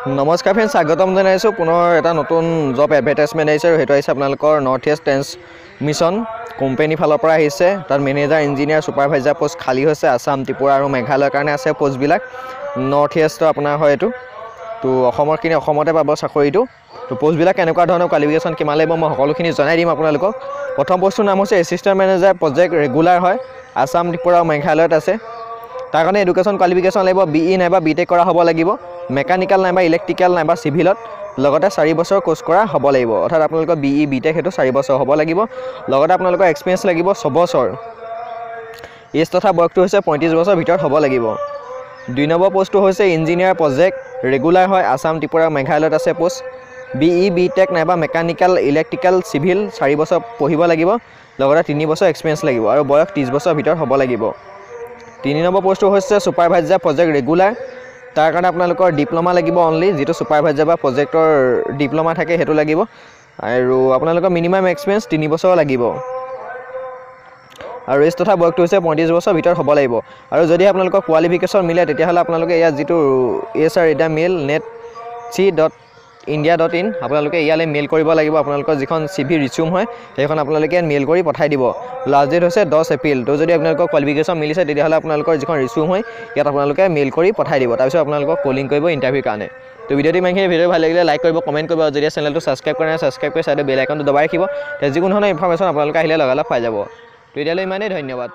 নমস্কাৰ ফ্ৰেণ্ডছ, স্বাগতম জনাইছোঁ পুনৰ এটা নতুন জব এডভাৰটাইজমেণ্ট আহিছে আৰু সেইটো আহিছে আপোনালোকৰ নৰ্থ ইষ্ট ট্ৰেন্সমিশ্যন কোম্পানী ফালৰ পৰা আহিছে। তাত মেনেজাৰ, ইঞ্জিনিয়াৰ, ছুপাৰভাইজাৰ পোষ্ট খালী হৈছে। আসাম, ত্ৰিপুৰা আৰু মেঘালয়ৰ কাৰণে আছে পোষ্টবিলাক। নৰ্থ ইষ্টৰ আপোনাৰ হয় এইটো, তো অসমৰখিনি অসমতে পাব চাকৰিটো। তো পোষ্টবিলাক কেনেকুৱা ধৰণৰ, কোৱালিফিকেশ্যন কিমান লাগিব মই সকলোখিনি জনাই দিম আপোনালোকক। প্ৰথম পোষ্টটোৰ নাম হৈছে এছিষ্টেণ্ট মেনেজাৰ প্ৰজেক্ট ৰেগুলাৰ হয়, আসাম, ত্ৰিপুৰা আৰু মেঘালয়ত আছে। তাৰ কাৰণে এডুকেশ্যন কোৱালিফিকেশ্যন লাগিব BE নাইবা BTech কৰা হ'ব লাগিব, মেকানিকেল নাইবা ইলেক্ট্ৰিকেল নাইবা চিভিলত, লগতে 4 বছৰ কোৰ্চ কৰা হ'ব লাগিব। অৰ্থাৎ আপোনালোকৰ BE BTech সেইটো 4 বছৰ হ'ব লাগিব। লগতে আপোনালোকৰ এক্সপিৰিয়েঞ্চ লাগিব 6 বছৰ। এজ তথা বয়সটো হৈছে 35 বছৰ ভিতৰত হ'ব লাগিব। 2 নম্বৰ পোষ্টটো হৈছে ইঞ্জিনিয়াৰ প্ৰজেক্ট ৰেগুলাৰ হয়, আসাম, ত্ৰিপুৰা, মেঘালয়ত আছে পোষ্ট। BE BTech নাইবা মেকানিকেল ইলেক্ট্ৰিকেল চিভিল 4 বছৰ পঢ়িব লাগিব, লগতে 3 বছৰ এক্সপিৰিয়েঞ্চ লাগিব আৰু বয়স 30 বছৰ ভিতৰত হ'ব লাগিব। 3 নম্বৰ পোষ্টটো হৈছে ছুপাৰভাইজাৰ প্ৰজেক্ট ৰেগুলাৰ। তাৰ কাৰণে আপোনালোকৰ ডিপ্ল'মা লাগিব অনলি, যিটো ছুপাৰভাইজাৰ বা প্ৰজেক্টৰ ডিপ্ল'মা থাকে সেইটো লাগিব। আৰু আপোনালোকৰ মিনিমাম এক্সপিৰিয়েঞ্চ 3 বছৰ লাগিব। আৰু এজ তথা বয়সটো হৈছে 35 বছৰ ভিতৰত হ'ব লাগিব। আৰু যদি আপোনালোকৰ কোৱালিফিকেশ্যন মিলে তেতিয়াহ'লে আপোনালোকে ইয়াত যিটো ASR@mail.c.india.in আপোনালোকে ইয়ালৈ মেইল কৰিব লাগিব। আপোনালোকৰ যিখন CV ৰিচিউম হয় সেইখন আপোনালোকে মেইল কৰি পঠাই দিব। লাষ্ট ডেট হৈছে 10 এপ্ৰিল। তো যদি আপোনালোকৰ কোৱালিফিকেশ্যন মিলিছে তেতিয়াহ'লে আপোনালোকৰ যিখন ৰিচিউম হয় ইয়াত আপোনালোকে মেইল কৰি পঠাই দিব। তাৰপিছত আপোনালোকক কলিং কৰিব ইণ্টাৰভিউৰ কাৰণে। তো ভিডিঅ'টো ইমানখিনি, ভিডিঅ' ভাল লাগিলে লাইক কৰিব, কমেণ্ট কৰিব, আৰু যদি চেনেলটো ছাবস্ক্ৰাইব কৰা নাই ছাবস্ক্ৰাইব কৰি চাইডৰ বেল আইকনটো দবাই ৰাখিব। যিকোনো ধৰণৰ ইনফৰমেশ্যন আপোনালোকে আহিলে লগালগ পাই যাব। তো এতিয়ালৈ ইমানেই, ধন্যবাদ।